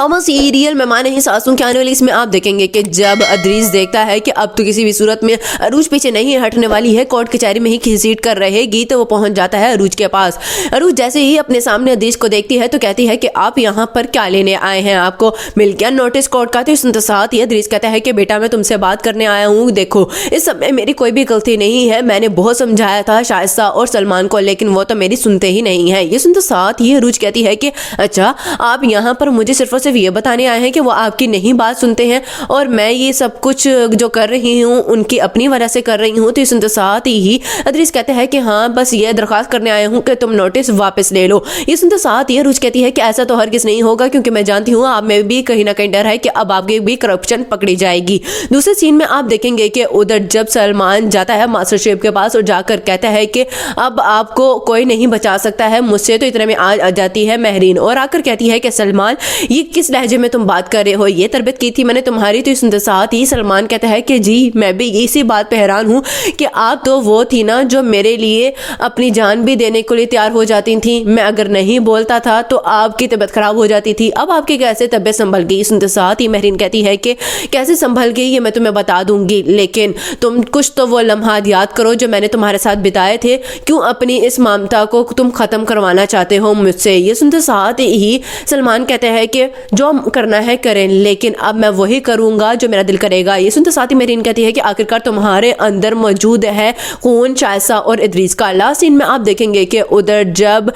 Thomas ये real मेहमान नहीं सासों के आने वाली इसमें आप देखेंगे कि जब अदरीस देखता है कि अब तो किसी भी सूरत में अरूज पीछे नहीं हटने वाली है, कोर्ट कचहरी में ही घसीट कर रहेगी, तो वो पहुंच जाता है अरूज के पास। अरूज जैसे ही अपने सामने अदरीस को देखती है तो कहती है कि आप यहाँ पर क्या लेने आए हैं, आपको मिल गया नोटिस कोर्ट का। तो इस साथ ही अदरीस कहता है कि बेटा मैं तुमसे बात करने आया हूँ, देखो इस समय मेरी कोई भी गलती नहीं है, मैंने बहुत समझाया था शाइस्ता और सलमान को लेकिन वो तो मेरी सुनते ही नहीं है। ये सुनते साथ ही अरूज कहती है कि अच्छा आप यहाँ पर मुझे सिर्फ और सिर्फ ये बताने आए हैं कि वो आपकी नहीं बात सुनते हैं और मैं ये सब कुछ जो कर रही हूँ उनकी अपनी वजह से कर रही हूँ। तो इस साथ ही अदरीस कहते हैं कि हाँ बस ये दरख्वास्त करने आए हूँ कि तुम नोटिस वापस ले लो। ये सुनते साथ ही अरूज कहती है कि ऐसा तो हरगिज़ नहीं होगा क्योंकि मैं जानती हूँ आप में भी कहीं ना कहीं डर है कि अब आपकी भी करप्शन पकड़ी जाएगी। दूसरे सीन में आप देखेंगे कि उधर जब सलमान जाता है मास्टर शेफ के पास और जाकर कहता है कि अब आपको कोई नहीं बचा सकता है मुझसे, तो इतने में आ जाती है महरीन और आकर कहती है कि सलमान ये किस लहजे में तुम बात कर रहे हो, ये तरबियत की थी मैंने तुम्हारी। तो इस साथ ही सलमान कहता है कि जी मैं भी इसी बात पे हैरान हूँ कि आप तो वो थी ना जो मेरे लिए अपनी जान भी देने के लिए तैयार हो जाती थी, मैं अगर नहीं बोलता था तो आपकी तबीयत खराब हो जाती थी, अब आपकी कैसे तबीयत संभल गई। सुनते साथ ही महरीन कहती है कि कैसे संभल गई ये मैं तुम्हें बता दूंगी, लेकिन तुम कुछ तो वो लम्हात याद करो जो मैंने तुम्हारे साथ बिताए थे, क्यों अपनी इस ममता को तुम खत्म करवाना चाहते हो मुझसे। ये सुनते साथ ही सलमान कहते हैं कि जो करना है करें लेकिन अब मैं वही करूंगा जो मेरा दिल करेगा। ये सुनते साथ ही मेरीन कहती है कि आखिरकार तुम्हारे अंदर मौजूद है खून शाइस्ता और इदरीस का। लास्ट सीन में आप देखेंगे कि उधर जब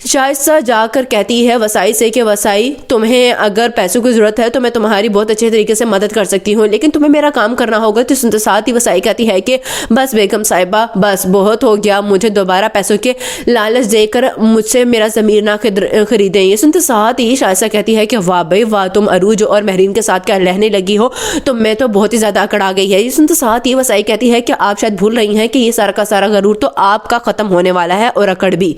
शाइस्ता जाकर कहती है वसाई से कि वसाई तुम्हें अगर पैसों की ज़रूरत है तो मैं तुम्हारी बहुत अच्छे तरीके से मदद कर सकती हूँ लेकिन तुम्हें मेरा काम करना होगा। तो सुनते साथ ही वसाई कहती है कि बस बेगम साहिबा बस बहुत हो गया, मुझे दोबारा पैसों के लालच देकर मुझसे मेरा ज़मीर ना खरीदें। ये सुनते साथ ही शाइस्ता कहती है कि वाह भाई वाह, तुम अरूज और महरीन के साथ क्या रहने लगी हो, तो मैं तो बहुत ही ज़्यादा अकड़ा गई है। ये सुनते साथ ही वसाई कहती है कि आप शायद भूल रही हैं कि ये सारा का सारा गरूर तो आपका ख़त्म होने वाला है और अकड़ भी।